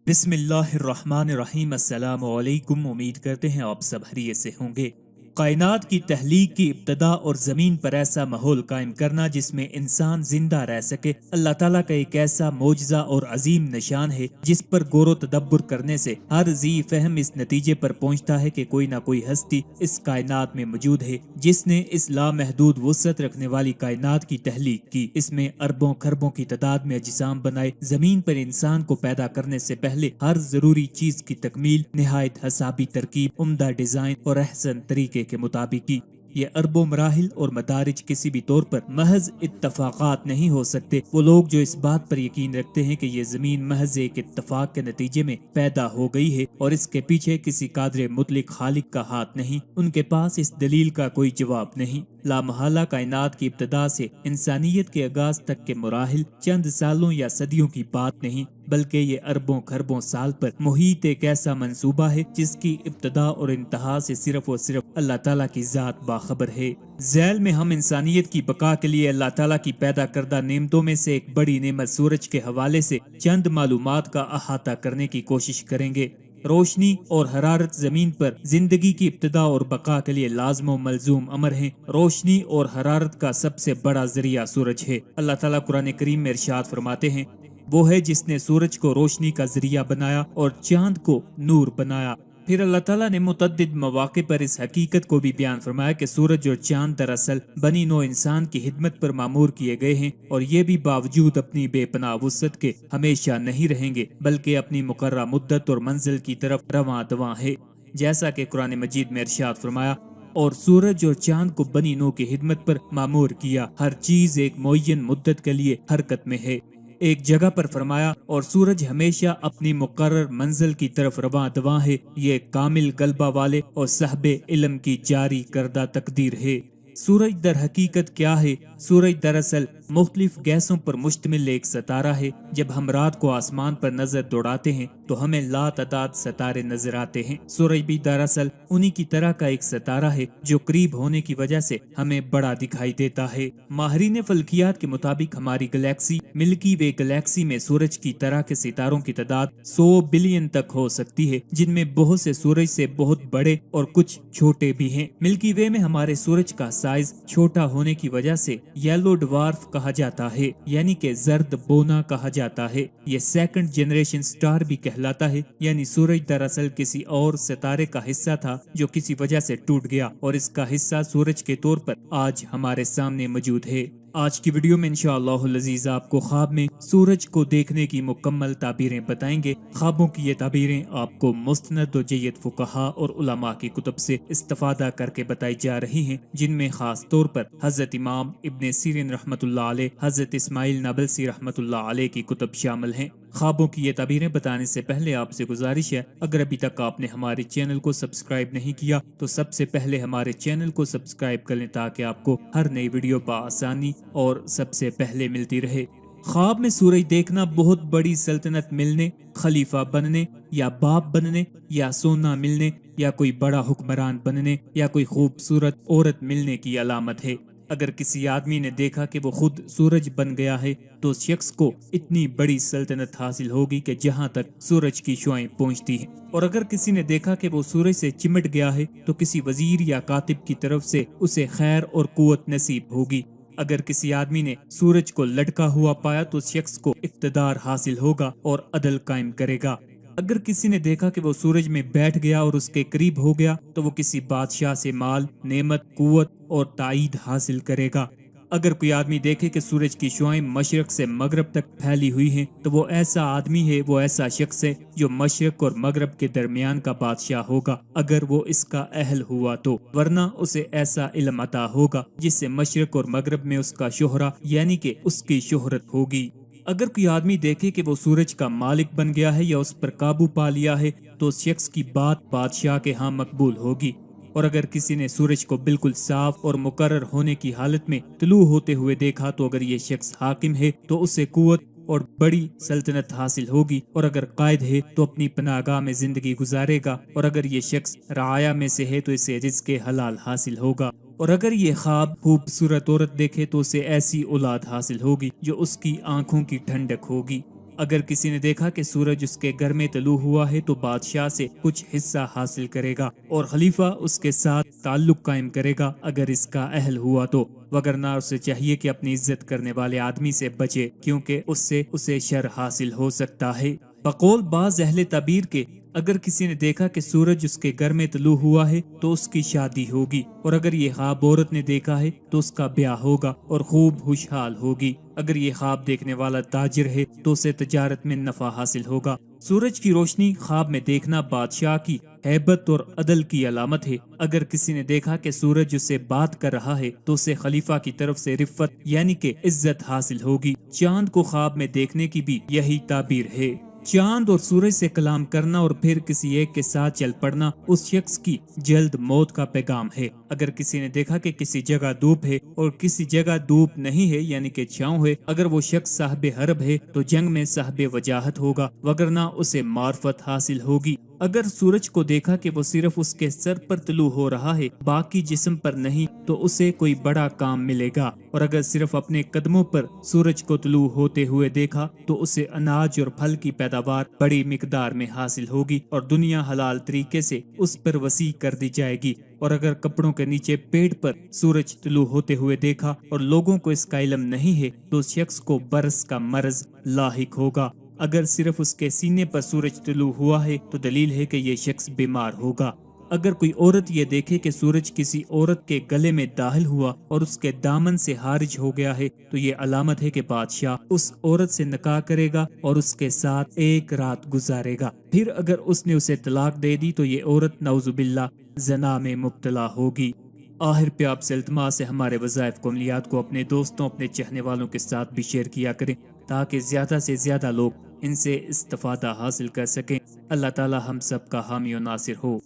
बिस्मिल्लाहिर्रहमानिर्रहीम। अस्सलाम वालेकुम। उम्मीद करते हैं आप सब खैरियत से होंगे। कायनात की तहलीक की इब्तदा और ज़मीन पर ऐसा माहौल कायम करना जिसमें इंसान जिंदा रह सके, अल्लाह ताला का एक ऐसा मोजज़ा और अजीम निशान है जिस पर गौर तदब्बुर करने से हर जी फहम इस नतीजे पर पहुंचता है कि कोई ना कोई हस्ती इस कायनात में मौजूद है जिसने इस लामहदूद वुसअत रखने वाली कायनात की तहलीक की। इसमें अरबों खरबों की तादाद में अजिसाम बनाए। जमीन पर इंसान को पैदा करने से पहले हर जरूरी चीज की तकमील निहायत हसाबी तरकीब, उम्दा डिजाइन और अहसन तरीके के मुताबिक की। ये अरबों मराहिल और मदारिज किसी भी तौर पर महज इत्तफाकात नहीं हो सकते। वो लोग जो इस बात पर यकीन रखते हैं कि ये जमीन महज एक इत्तफाक के नतीजे में पैदा हो गई है और इसके पीछे किसी कादर मुतलिक खालिक का हाथ नहीं, उनके पास इस दलील का कोई जवाब नहीं। लामहला कायनात की इब्तदा से इंसानियत के आगाज तक के मराहिल चंद सालों या सदियों की बात नहीं, बल्कि ये अरबों खरबों साल पर मुहीत एक ऐसा मंसूबा है जिसकी इब्तदा और इंतहा से सिर्फ और सिर्फ अल्लाह ताला की जात बाखबर है। झैल में हम इंसानियत की बका के लिए अल्लाह ताला की पैदा करदा नेमतों में से एक बड़ी नेमत सूरज के हवाले से चंद मालूमात का अहाता करने की कोशिश करेंगे। रोशनी और हरारत जमीन पर जिंदगी की इब्तदा और बका के लिए लाजम और मलजूम अमर हैं। रोशनी और हरारत का सबसे बड़ा जरिया सूरज है। अल्लाह ताला कुरान करीम में इरशाद फरमाते हैं, वो है जिसने सूरज को रोशनी का जरिया बनाया और चांद को नूर बनाया। फिर अल्लाह ताला ने मुतअद्दिद मौके पर इस हकीकत को भी बयान फरमाया कि सूरज और चांद दरअसल बनी नो इंसान की खिदमत पर मामूर किए गए हैं और ये भी बावजूद अपनी बेपनाह वुसअत के हमेशा नहीं रहेंगे, बल्कि अपनी मुकर्रर मुद्दत और मंजिल की तरफ रवां दवां है। जैसा कि कुरान मजीद में इरशाद फरमाया, और सूरज और चांद को बनी नो की खिदमत पर मामूर किया, हर चीज एक मुअय्यन मुद्दत के लिए हरकत में है। एक जगह पर फरमाया, और सूरज हमेशा अपनी मुकर्रर मंजिल की तरफ रवां दवां है, ये कामिल गलबा वाले और साहबे इल्म की जारी करदा तकदीर है। सूरज दर हकीकत क्या है? सूरज दरअसल मुख्तलिफ गैसों पर मुश्तमिल एक सितारा है। जब हम रात को आसमान पर नजर दौड़ाते हैं तो हमें लातादाद सितारे नजर आते हैं। सूरज भी दरअसल उन्हीं की तरह का एक सितारा है जो करीब होने की वजह से हमें बड़ा दिखाई देता है। माहिरीन फल्कियात के मुताबिक हमारी गैलेक्सी मिल्की वे गैलेक्सी में सूरज की तरह के सितारों की तादाद 100 बिलियन तक हो सकती है, जिनमें बहुत से सूरज से बहुत बड़े और कुछ छोटे भी हैं। मिल्की वे में हमारे सूरज का साइज छोटा होने की वजह से येलो ड्वार्फ कहा जाता है, यानी कि जर्द बोना कहा जाता है। ये सेकंड जनरेशन स्टार भी कहलाता है, यानी सूरज दरअसल किसी और सितारे का हिस्सा था जो किसी वजह से टूट गया और इसका हिस्सा सूरज के तौर पर आज हमारे सामने मौजूद है। आज की वीडियो में इंशाअल्लाह अज़ीज आपको ख्वाब में सूरज को देखने की मुकम्मल ताबीरें बताएंगे। ख्वाबों की ये ताबीरें आपको मुस्तनद व जय्यद फुक़हा और उलमा की कुतुब से इस्तिफ़ादा करके बताई जा रही हैं, जिनमें खास तौर पर हज़रत इमाम इब्ने सीरीन रहमतुल्लाह अलैह, हज़रत इस्माइल नाबलसी रहमतुल्लाह अलैह की कुतुब शामिल हैं। ख्वाबों की ये ताबीरें बताने से पहले आपसे गुजारिश है, अगर अभी तक आपने हमारे चैनल को सब्सक्राइब नहीं किया तो सबसे पहले हमारे चैनल को सब्सक्राइब कर लें ताकि आपको हर नई वीडियो बआसानी और सबसे पहले मिलती रहे। ख्वाब में सूरज देखना बहुत बड़ी सल्तनत मिलने, खलीफा बनने या बाप बनने या सोना मिलने या कोई बड़ा हुक्मरान बनने या कोई खूबसूरत औरत मिलने की अलामत है। अगर किसी आदमी ने देखा कि वो खुद सूरज बन गया है तो उस शख्स को इतनी बड़ी सल्तनत हासिल होगी कि जहाँ तक सूरज की शुआएं पहुँचती हैं। और अगर किसी ने देखा कि वो सूरज से चिमट गया है तो किसी वजीर या कातिब की तरफ से उसे खैर और कुव्वत नसीब होगी। अगर किसी आदमी ने सूरज को लटका हुआ पाया तो उस शख्स को इक़्तिदार हासिल होगा और अदल कायम करेगा। अगर किसी ने देखा कि वो सूरज में बैठ गया और उसके करीब हो गया तो वो किसी बादशाह से माल, नेमत, कुव्वत और ताईद हासिल करेगा। अगर कोई आदमी देखे कि सूरज की शुआएं मशरक से मगरब तक फैली हुई हैं तो वो ऐसा आदमी है, वो ऐसा शख्स है जो मशरक और मगरब के दरमियान का बादशाह होगा, अगर वो इसका अहल हुआ तो। वरना उसे ऐसा इल्म अता होगा जिससे मशरक और मगरब में उसका शोहरा यानी कि उसकी शोहरत होगी। अगर कोई आदमी देखे कि वो सूरज का मालिक बन गया है या उस पर काबू पा लिया है तो उस शख्स की बात बादशाह के यहाँ मकबूल होगी। और अगर किसी ने सूरज को बिल्कुल साफ और मुकर्रर होने की हालत में तुलू होते हुए देखा तो अगर ये शख्स हाकिम है तो उसे कुव्वत और बड़ी सल्तनत हासिल होगी, और अगर कायद है तो अपनी पनाहगाह में जिंदगी गुजारेगा, और अगर ये शख्स राया में से है तो इसे रिज़्क़े हलाल हासिल होगा। और अगर ये ख्वाब खूबसूरत औरत देखे तो उसे ऐसी औलाद हासिल होगी जो उसकी आंखों की ठंडक होगी। اگر کسی نے دیکھا کہ سورج اس کے گھر میں طلوع ہوا ہے تو بادشاہ سے کچھ حصہ حاصل کرے گا اور خلیفہ اس کے ساتھ تعلق قائم کرے گا اگر اس کا اہل ہوا تو، وگرنہ اسے چاہیے کہ اپنی عزت کرنے والے آدمی سے بچے کیونکہ اس سے اسے شر حاصل ہو سکتا ہے۔ بقول بعض اہل تعبیر کے اگر کسی نے دیکھا کہ سورج اس کے گھر میں طلوع ہوا ہے تو اس کی شادی ہوگی، اور اگر یہ خواب عورت نے دیکھا ہے تو اس کا بیاہ ہوگا اور خوب خوشحال ہوگی۔ اگر یہ خواب دیکھنے والا تاجر ہے تو اسے تجارت میں نفع حاصل ہوگا۔ سورج کی روشنی خواب میں دیکھنا بادشاہ کی ہیبت اور عدل کی علامت ہے۔ اگر کسی نے دیکھا کہ سورج اسے بات کر رہا ہے تو اسے خلیفہ کی طرف سے رفت یعنی کہ عزت حاصل ہوگی۔ چاند کو خواب میں دیکھنے کی بھی یہی تعبیر ہے۔ چاند اور سورج سے کلام کرنا اور پھر کسی ایک کے ساتھ چل پڑنا اس شخص کی جلد موت کا پیغام ہے۔ اگر کسی نے دیکھا کہ کسی جگہ دھوپ ہے اور کسی جگہ دھوپ نہیں ہے یعنی کہ چھاؤں ہے، اگر وہ شخص صاحب حرب ہے تو جنگ میں صاحب وجاہت ہوگا، وگرنہ اسے معرفت حاصل ہوگی۔ اگر سورج کو دیکھا کہ وہ صرف اس کے سر پر طلوع ہو رہا ہے باقی جسم پر نہیں تو اسے کوئی بڑا کام ملے گا، اور اگر صرف اپنے قدموں پر سورج کو طلوع ہوتے ہوئے دیکھا تو اسے اناج اور پھل کی پیداوار بڑی مقدار میں حاصل ہوگی اور دنیا حلال طریقے سے اس پر وسیع کر دی جائے گی۔ اور اگر کپڑوں کے نیچے پیٹ پر سورج طلوع ہوتے ہوئے دیکھا اور لوگوں کو اس کا علم نہیں ہے تو اس شخص کو برس کا مرض لاحق ہوگا۔ اگر صرف اس کے سینے پر سورج طلوع ہوا ہے تو دلیل ہے کہ یہ شخص بیمار ہوگا۔ اگر کوئی عورت یہ دیکھے کہ سورج کسی عورت کے گلے میں داخل ہوا اور اس کے دامن سے خارج ہو گیا ہے تو یہ علامت ہے کہ بادشاہ اس عورت سے نکاح کرے گا اور اس کے ساتھ ایک رات گزارے گا۔ پھر اگر اس نے اسے طلاق دے دی تو یہ عورت نعوذ باللہ زنا میں مبتلا ہوگی۔ آخر پہ آپ سے التماس ہے ہمارے وظائف کو عملیات کو اپنے دوستوں اپنے چاہنے والوں کے ساتھ بھی شیئر کیا کریں تاکہ زیادہ سے زیادہ لوگ ان سے استفادہ حاصل کر سکیں۔ اللہ تعالی ہم سب کا حامی و ناصر ہو۔